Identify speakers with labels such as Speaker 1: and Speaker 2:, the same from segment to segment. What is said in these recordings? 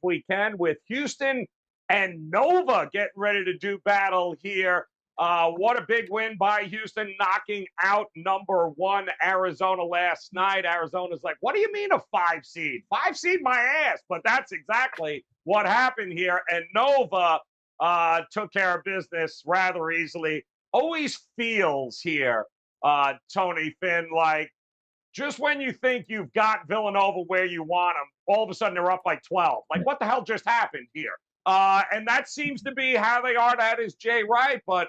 Speaker 1: we can, with Houston and Nova getting ready to do battle here. What a big win by Houston, knocking out number 1 Arizona last night. Arizona's like, what do you mean a 5 seed? 5 seed my ass. But that's exactly what happened here. And Nova took care of business rather easily. Always feels here, Tony, Finn, like just when you think you've got Villanova where you want them, all of a sudden they're up by 12. Like, what the hell just happened here? And that seems to be how they are. That is Jay Wright. But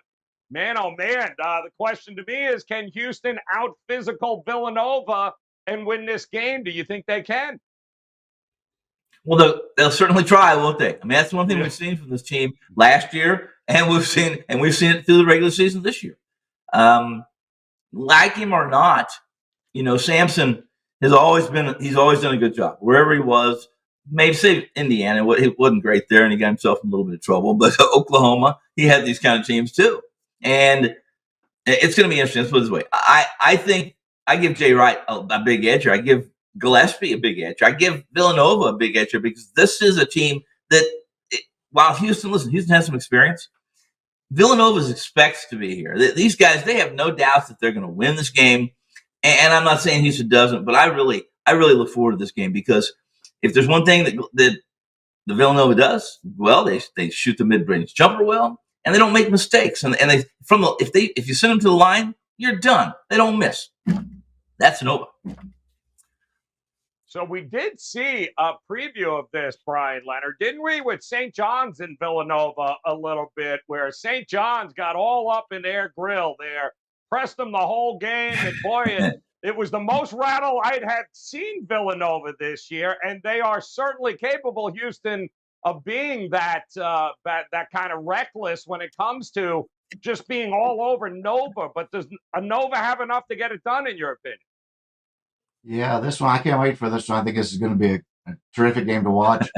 Speaker 1: man, oh man, the question to me is, can Houston out-physical Villanova and win this game? Do you think they can?
Speaker 2: Well, they'll certainly try, won't they? I mean, that's one thing we've seen from this team last year, and we've seen it through the regular season this year. Like him or not, Sampson he's always done a good job wherever he was. Maybe say Indiana, he wasn't great there, and he got himself in a little bit of trouble. But Oklahoma, he had these kind of teams too, and it's going to be interesting. Let's put it this way: I think I give Jay Wright a big edge. I give Gillespie a big edge. I give Villanova a big edge because this is a team that, while Houston has some experience. Villanova expects to be here. These guys, they have no doubts that they're going to win this game. And I'm not saying Houston doesn't, but I really look forward to this game because if there's one thing that the Villanova does, well, they shoot the mid-range jumper well, and they don't make mistakes. And if you send them to the line, you're done. They don't miss. That's Nova.
Speaker 1: So we did see a preview of this, Bryan Leonard, didn't we, with St. John's and Villanova a little bit, where St. John's got all up in their grill there, pressed them the whole game, and boy, it was the most rattle I'd have seen Villanova this year, and they are certainly capable, Houston, of being that kind of reckless when it comes to just being all over Nova. But does a Nova have enough to get it done, in your opinion?
Speaker 3: Yeah, this one, I can't wait for this one. I think this is going to be a terrific game to watch.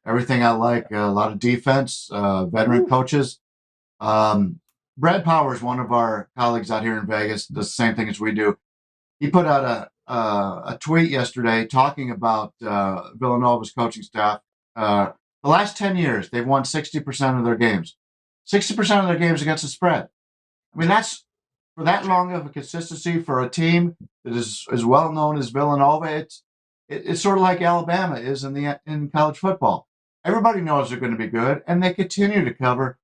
Speaker 3: Everything I like, a lot of defense, veteran coaches. Brad Powers, one of our colleagues out here in Vegas, does the same thing as we do. He put out a tweet yesterday talking about Villanova's coaching staff. The last 10 years, they've won 60% of their games. 60% of their games against the spread. I mean, that's for that long of a consistency for a team that is as well known as Villanova. It's sort of like Alabama is in college football. Everybody knows they're going to be good, and they continue to cover.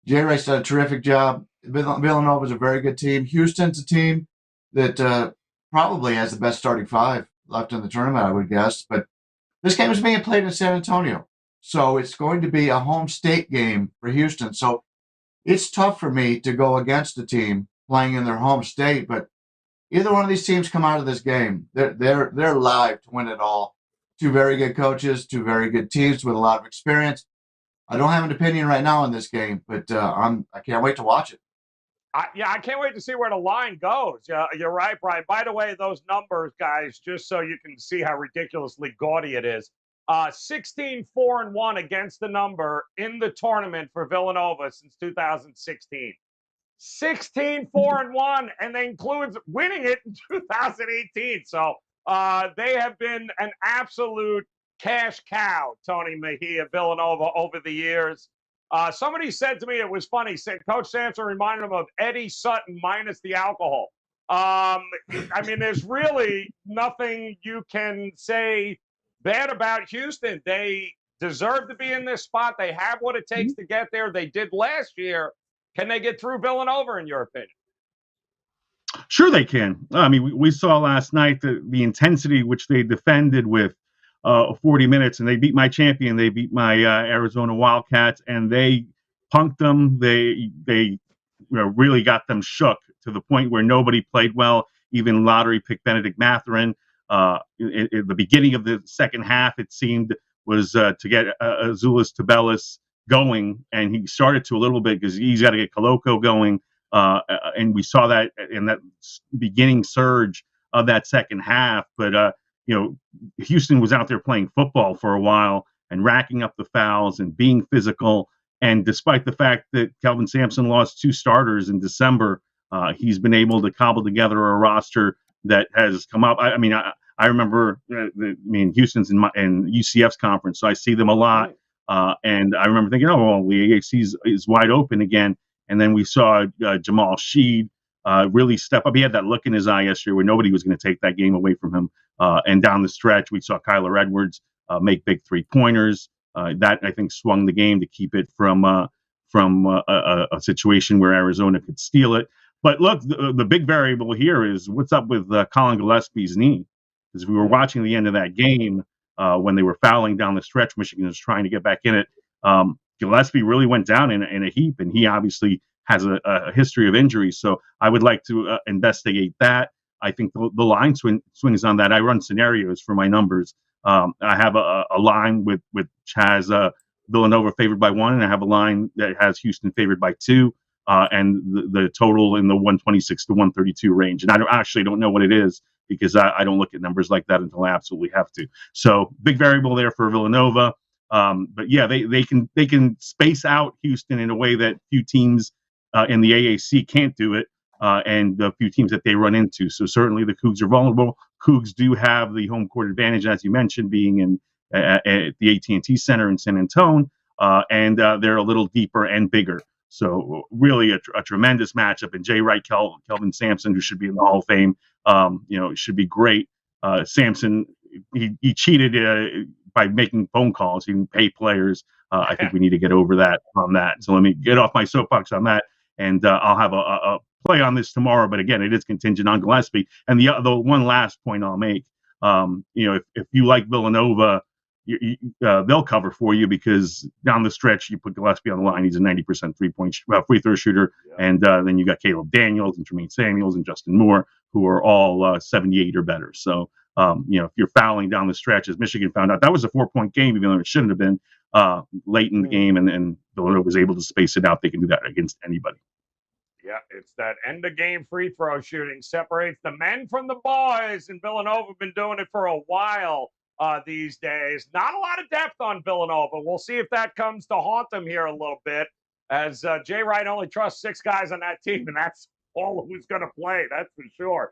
Speaker 3: Jay Wright's done a terrific job. Villanova's a very good team. Houston's a team that probably has the best starting 5 left in the tournament, I would guess. But this game is being played in San Antonio, so it's going to be a home state game for Houston. So it's tough for me to go against a team playing in their home state, but either one of these teams come out of this game, they're live to win it all. 2 very good coaches, 2 very good teams with a lot of experience. I don't have an opinion right now on this game, but I can't wait to watch it.
Speaker 1: I can't wait to see where the line goes. You're right, Brian. By the way, those numbers, guys, just so you can see how ridiculously gaudy it is. 16-4-1 against the number in the tournament for Villanova since 2016. 16-4-1, and they includes winning it in 2018. So they have been an absolute cash cow, Tony Mejia, Villanova, over the years. Somebody said to me, it was funny, said Coach Sampson reminded him of Eddie Sutton minus the alcohol. I mean, there's really nothing you can say bad about Houston. They deserve to be in this spot. They have what it takes to get there. They did last year. Can they get through Villanova, in your opinion?
Speaker 4: Sure they can. I mean, we saw last night the intensity which they defended with 40 minutes, and they beat my champion. They beat my Arizona Wildcats, and they punked them. They really got them shook to the point where nobody played well. Even lottery pick Benedict Mathurin. At the beginning of the second half, it seemed, was to get Azuolas Tubelis going, and he started to a little bit because he's got to get Coloco going. And we saw that in that beginning surge of that second half. But, Houston was out there playing football for a while and racking up the fouls and being physical. And despite the fact that Kelvin Sampson lost 2 starters in December, he's been able to cobble together a roster that has come up. I mean, I remember, Houston's in UCF's conference, so I see them a lot. And I remember thinking, oh, well, the AAC is wide open again. And then we saw Jamal Sheed really step up. He had that look in his eye yesterday where nobody was going to take that game away from him. And down the stretch, we saw Kyler Edwards make big 3-pointers. That, I think, swung the game to keep it from a situation where Arizona could steal it. But look, the big variable here is what's up with Colin Gillespie's knee. Because we were watching the end of that game when they were fouling down the stretch, Michigan was trying to get back in it. Gillespie really went down in a heap, and he obviously has a history of injuries. So I would like to investigate that. I think the line swings on that. I run scenarios for my numbers. I have a line which has Villanova favored by 1, and I have a line that has Houston favored by 2, and the total in the 126 to 132 range. And I don't know what it is because I don't look at numbers like that until I absolutely have to. So big variable there for Villanova. But yeah, they can space out Houston in a way that few teams in the AAC can't do it, and the few teams that they run into. So certainly the Cougs are vulnerable. Cougs do have the home court advantage, as you mentioned, being at the AT&T Center in San Antonio, and they're a little deeper and bigger. So really a tremendous matchup. And Jay Wright, Kelvin Sampson, who should be in the Hall of Fame, should be great. Sampson, he cheated by making phone calls. He didn't pay players. I think we need to get over that on that. So let me get off my soapbox on that, and I'll have a play on this tomorrow. But again, it is contingent on Gillespie. And the one last point I'll make, if you like Villanova, they'll cover for you because down the stretch you put Gillespie on the line. He's a 90% free throw shooter, and then you got Caleb Daniels and Tremaine Samuels and Justin Moore, who are all 78 or better. So if you're fouling down the stretch, as Michigan found out, that was a 4-point game, even though it shouldn't have been late in the game, and Villanova was able to space it out. They can do that against anybody.
Speaker 1: Yeah, it's that end-of-game free throw shooting separates the men from the boys, and Villanova have been doing it for a while these days. Not a lot of depth on Villanova. We'll see if that comes to haunt them here a little bit, as Jay Wright only trusts 6 guys on that team, and that's all who's going to play, that's for sure.